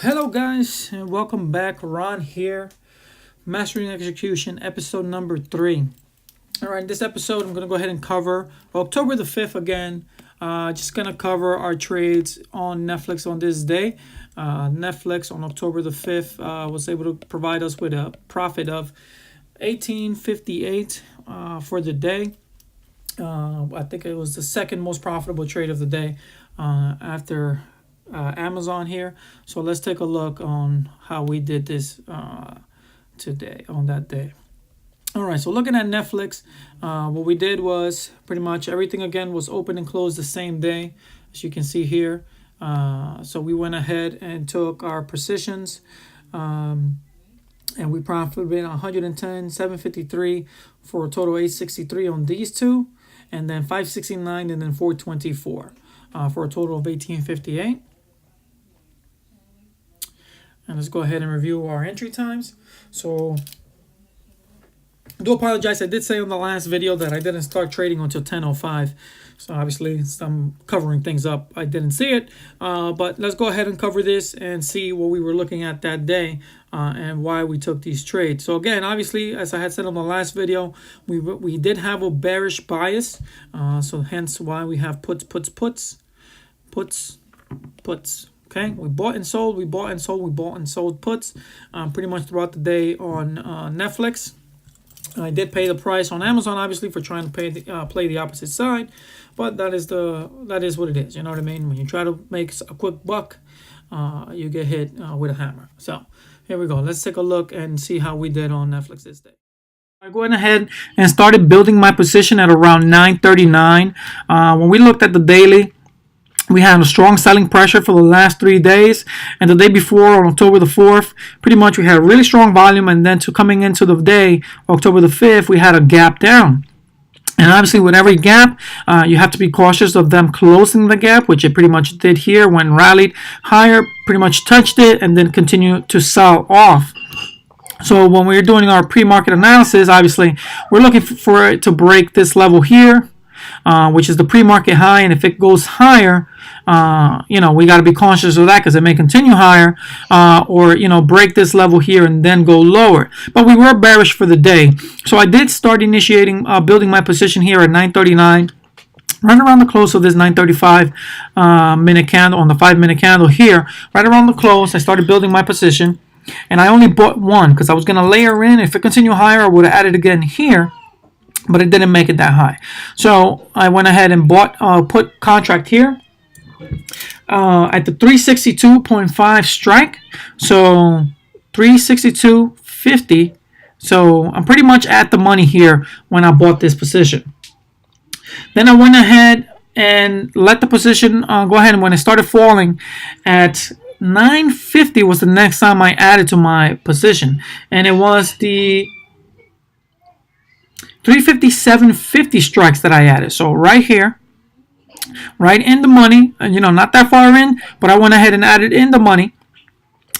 Hello guys and welcome back. Ron here, Mastering Execution, episode number 3. Alright, this episode I'm going to go ahead and cover October the 5th again. Just going to cover our trades on Netflix on this day. Netflix on October the 5th was able to provide us with a profit of $18.58 for the day. I think it was the second most profitable trade of the day after Amazon here. So let's take a look on how we did this today, on that day. All right, so looking at Netflix, what we did was pretty much everything again was open and closed the same day, as you can see here. So we went ahead and took our positions, and we profited 110, 753 for a total 863 on these two, and then 569 and then 424 for a total of 1858. And let's go ahead and review our entry times. So I do apologize. I did say on the last video that I didn't start trading until 10:05. So obviously I'm covering things up. I didn't see it. But let's go ahead and cover this and see what we were looking at that day and why we took these trades. So again, obviously, as I had said on the last video, we did have a bearish bias. So hence why we have puts. Okay, we bought and sold, we sold puts pretty much throughout the day on Netflix. I did pay the price on Amazon, obviously, for trying to play the opposite side, but that is what it is. You know what I mean? When you try to make a quick buck, you get hit with a hammer. So here we go. Let's take a look and see how we did on Netflix this day. I went ahead and started building my position at around 9:39. When we looked at the daily, we had a strong selling pressure for the last 3 days, and the day before, on October the 4th, pretty much we had a really strong volume, and then coming into the day, October the 5th, we had a gap down. And obviously, with every gap, you have to be cautious of them closing the gap, which it pretty much did here when rallied higher, pretty much touched it, and then continued to sell off. So when we're doing our pre-market analysis, obviously, we're looking for it to break this level here, which is the pre-market high, and if it goes higher, we got to be cautious of that because it may continue higher, or break this level here and then go lower. But we were bearish for the day, so I did start initiating building my position here at 9:39. Right around the close of this 9:35 minute candle, on the 5-minute candle here, right around the close, I started building my position, and I only bought one because I was going to layer in. If it continued higher, I would have added again here, but it didn't make it that high. So I went ahead and bought a put contract here at the 362.5 strike. So 362.50. So I'm pretty much at the money here when I bought this position. Then I went ahead and let the position go ahead, and when it started falling at 950 was the next time I added to my position, and it was the 357.50 strikes that I added. So right here, right in the money, and not that far in, but I went ahead and added in the money,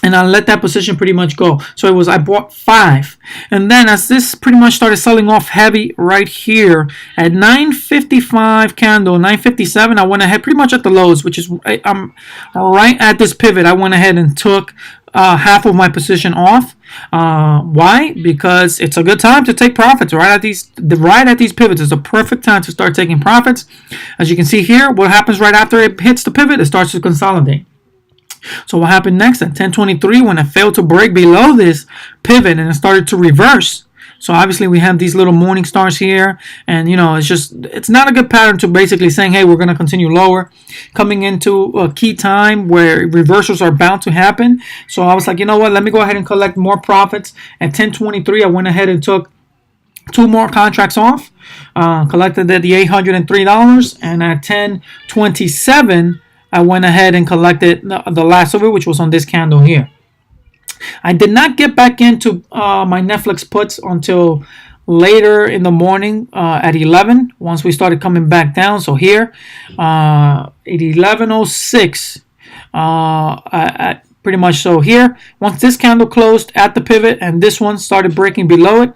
and I let that position pretty much go. So I bought 5, and then as this pretty much started selling off heavy right here at 955 candle, 957, I went ahead pretty much at the lows, which is I'm right at this pivot. I went ahead and took half of my position off. Why? Because it's a good time to take profits right at these pivots. It's a perfect time to start taking profits. As you can see here, what happens right after it hits the pivot? It starts to consolidate. So what happened next at 10:23 when it failed to break below this pivot and it started to reverse? So obviously we have these little morning stars here, and it's not a good pattern to basically saying, hey, we're going to continue lower, coming into a key time where reversals are bound to happen. So I was like, you know what, let me go ahead and collect more profits. At 10:23, I went ahead and took 2 more contracts off, collected at the $803, and at 10:27, I went ahead and collected the last of it, which was on this candle here. I did not get back into my Netflix puts until later in the morning at 11, once we started coming back down. So here, at 11:06, pretty much so here, once this candle closed at the pivot and this one started breaking below it,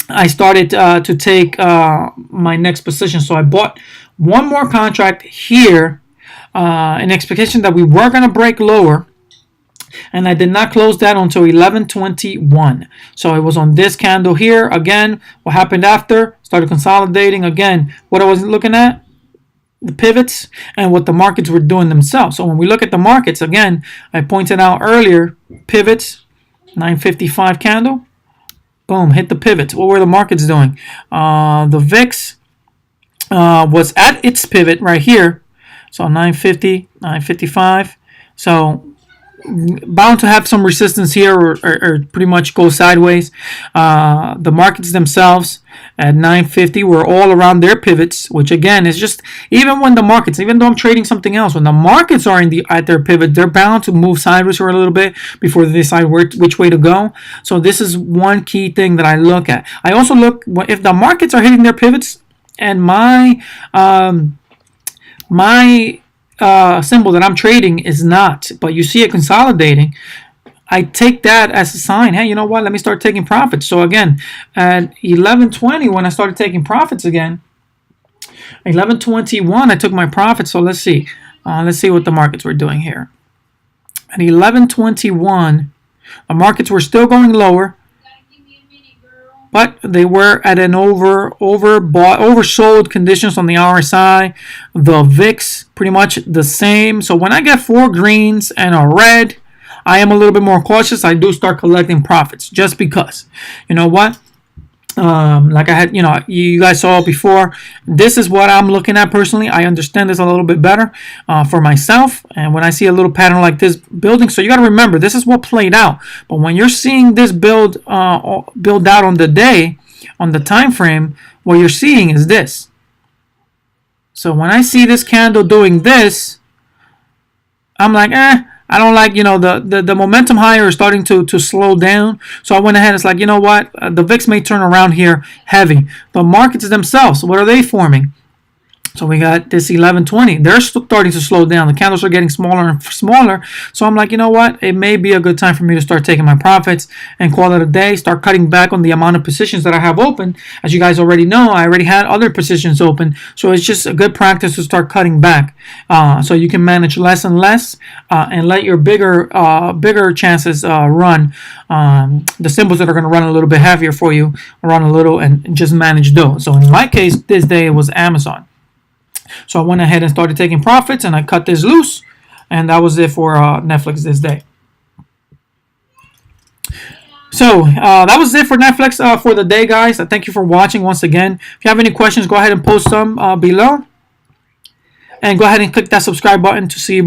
I started to take my next position. So I bought one more contract here in expectation that we were going to break lower. And I did not close that until 11:21. So it was on this candle here. Again, what happened after? Started consolidating. Again, what I was looking at? The pivots and what the markets were doing themselves. So when we look at the markets, again, I pointed out earlier, pivots, 955 candle. Boom, hit the pivots. What were the markets doing? The VIX was at its pivot right here. So 950, 955. So bound to have some resistance here or pretty much go sideways. The markets themselves at 950 were all around their pivots, which again is just, even when the markets, even though I'm trading something else, when the markets are at their pivot, they're bound to move sideways for a little bit before they decide which way to go. So this is one key thing that I look at. I also look, if the markets are hitting their pivots and my symbol that I'm trading is not, but you see it consolidating, I take that as a sign, hey, you know what, let me start taking profits. So again, at 11:20, when I started taking profits again, 11:21, I took my profits. So let's see what the markets were doing here. At 11:21, the markets were still going lower, but they were at an oversold conditions on the RSI. The VIX pretty much the same. So when I get 4 greens and a red, I am a little bit more cautious. I do start collecting profits just because. You know what? Like I had, you guys saw before. This is what I'm looking at personally. I understand this a little bit better for myself. And when I see a little pattern like this building, so you got to remember, this is what played out. But when you're seeing this build out on the day, on the time frame, what you're seeing is this. So when I see this candle doing this, I'm like, I don't like, the momentum higher is starting to slow down. So I went ahead and it's like, you know what? The VIX may turn around here heavy. The markets themselves, what are they forming? So we got this 11:20. They're starting to slow down. The candles are getting smaller and smaller. So I'm like, you know what? It may be a good time for me to start taking my profits and call it a day. Start cutting back on the amount of positions that I have open. As you guys already know, I already had other positions open. So it's just a good practice to start cutting back. So you can manage less and less and let your bigger chances run. The symbols that are going to run a little bit heavier for you run a little and just manage those. So in my case, this day it was Amazon. So I went ahead and started taking profits and I cut this loose, and that was it for Netflix this day. So that was it for Netflix for the day, guys. I thank you for watching once again. If you have any questions, go ahead and post them below, and go ahead and click that subscribe button to see